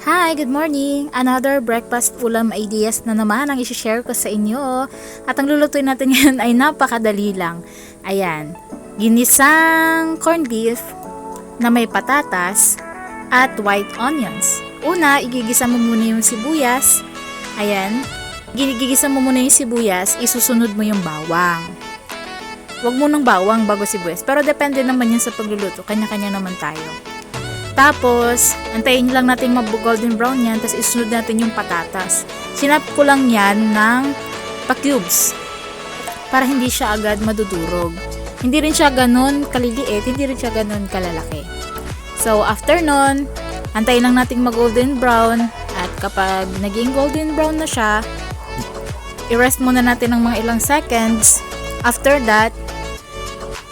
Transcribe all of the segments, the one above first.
Hi, good morning! Another breakfast ulam ideas na naman ang isi-share ko sa inyo. At ang lulutuin natin ngayon ay napakadali lang. Ayan, ginisang corned beef na may patatas at white onions. Una, igigisa mo muna yung sibuyas. Ayan, gigisa mo muna yung sibuyas, isusunod mo yung bawang. Huwag mo ng bawang bago sibuyas, pero depende naman yan sa pagluluto. Kanya-kanya naman tayo. Tapos, antayin lang natin mag-golden brown yan, tapos isunod natin yung patatas. Sinap ko lang yan ng pa-cubes para hindi siya agad madudurog. Hindi rin siya ganun kaliliit, hindi rin siya ganun kalalaki. So, after nun, antayin lang natin mag-golden brown at kapag naging golden brown na siya, i-rest muna natin ng mga ilang seconds. After that,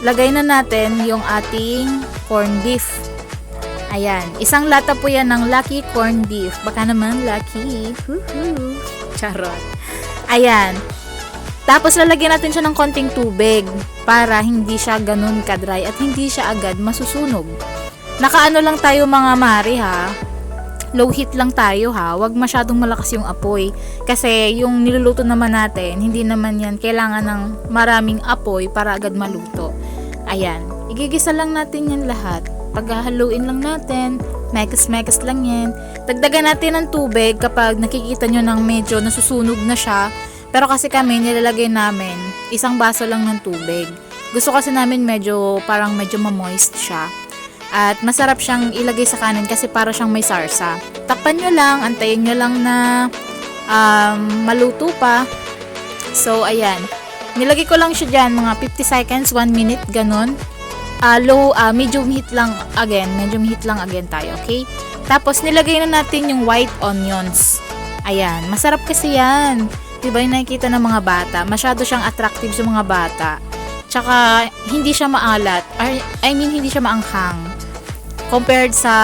lagay na natin yung ating corned beef. Ayan, isang lata po yan ng Lucky Corned Beef. Baka naman Lucky. Woohoo! Charot. Ayan. Tapos lalagyan natin siya ng konting tubig para hindi siya ganun kadry at hindi siya agad masusunog. Nakaano lang tayo mga mari ha. Low heat lang tayo ha. Huwag masyadong malakas yung apoy. Kasi yung niluluto naman natin, hindi naman yan kailangan ng maraming apoy para agad maluto. Ayan. Igigisa lang natin yan lahat. Paghahaluin lang natin, mekas-mekas lang yan. Dagdagan natin ng tubig kapag nakikita nyo ng medyo nasusunog na siya. Pero kasi kami, nilalagay namin isang baso lang ng tubig. Gusto kasi namin parang medyo ma-moist siya. At masarap siyang ilagay sa kanin kasi para siyang may sarsa. Takpan nyo lang, antayin nyo lang na maluto pa. So, ayan. Nilagay ko lang siya dyan, mga 50 seconds, 1 minute, ganun. Medium heat lang again tayo, okay? Tapos nilagay na natin yung white onions. Ayan, masarap kasi yan. Diba yung nakikita ng mga bata? Masyado siyang attractive sa mga bata. Tsaka hindi siya maalat. Hindi siya maanghang. Compared sa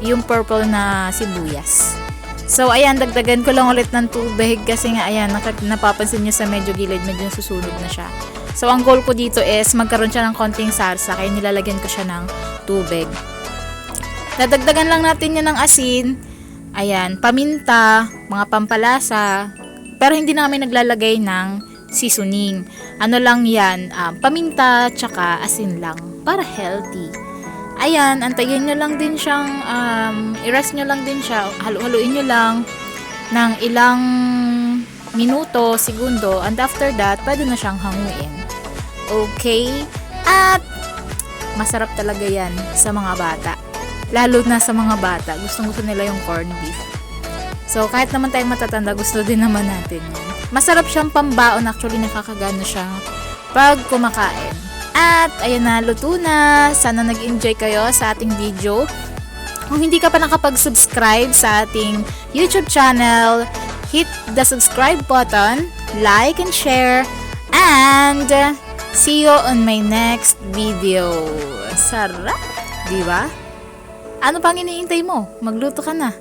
yung purple na sibuyas. So ayan, dagdagan ko lang ulit ng tubig kasi nga ayan, napapansin niyo sa medyo gilid, medyo susunog na siya. So, ang goal ko dito is magkaroon siya ng konting sarsa kaya nilalagyan ko siya ng tubig. Dadagdagan lang natin yan ng asin. Ayan, paminta, mga pampalasa. Pero hindi na kami naglalagay ng seasoning. Ano lang yan, paminta tsaka asin lang para healthy. Ayan, antayin nyo lang din siyang, i-rest nyo lang din siya, haluin nyo lang ng ilang minuto, segundo, and after that, pwede na siyang hanguin. Okay? At masarap talaga yan sa mga bata. Lalo na sa mga bata. Gustong-gusto nila yung corned beef. So, kahit naman tayong matatanda, gusto din naman natin yan. Masarap siyang pambaon. Actually, nakakagana siya pag kumakain. At, ayan na, luto na. Sana nag-enjoy kayo sa ating video. Kung hindi ka pa nakapag-subscribe sa ating YouTube channel, hit the subscribe button, like and share, and see you on my next video. Sarap, di ba? Ano pang iniintay mo? Magluto ka na.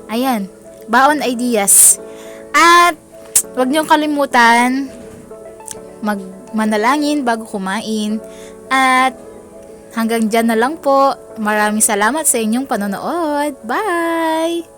Ayan, baon ideas. At huwag niyong kalimutan manalangin bago kumain. At hanggang dyan na lang po. Maraming salamat sa inyong panonood. Bye!